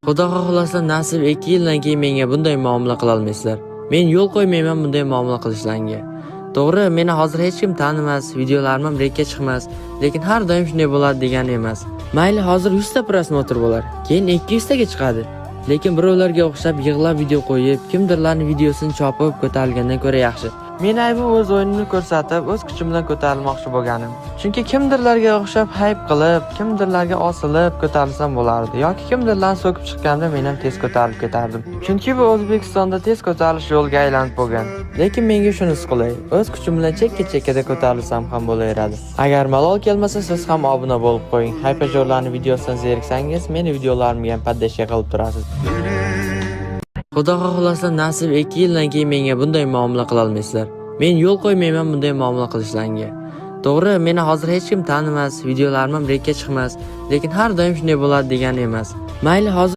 Xudo xohlasa nasib 2 yildan keyin menga bunday muomala qila olmaysizlar. Men yo'l qo'ymayman bunday muomala qilishlarga. To'g'ri, meni hozir hech kim tanimas, videolarim rekka chiqmas, lekin har doim shunday bo'ladi degani emas. Mayli hozir 100 ta prosmotr bo'lar, keyin 200 taga chiqadi. Lekin birovlarga o'xshab yig'lab video qo'yib, kimdirlarning videosini chopib ko'tarilgandan ko'ra yaxshi. Men aybim o'z o'yinimni ko'rsatib, o'z kuchim bilan ko'tarilmoqchi bo'lganim. Chunki kimdirlarga o'xshab hayp qilib, kimdirlarga osilib ko'tarilsam bo'lardi yoki kimdirlarni so'kib chiqqanda men ham tez ko'tarilib ketardim. Chunki bu O'zbekistonda tez ko'tarilish yo'lga aylanib bo'lgan. Lekin menga shunisi qulay, o'z kuchim bilan chekka-chekkada ko'tarilsam ham bo'laveradi. Agar malol kelmasa, siz ham obuna bo'lib qo'ying. Haypajorlarning videosidan zeriksangiz, meni videolarimga ham poddeshka qilib turasiz. Xudo xohlasa nasib 2 yildan keyin menga bunday muomala qila olmaysizlar. Men yo'l qo'ymayman bunday muomala qilishlarga. To'g'ri, meni hozir hech kim tanimas, videolarim rekka chiqmas, lekin har doim shunday bo'ladi degani emas. Mayli hozir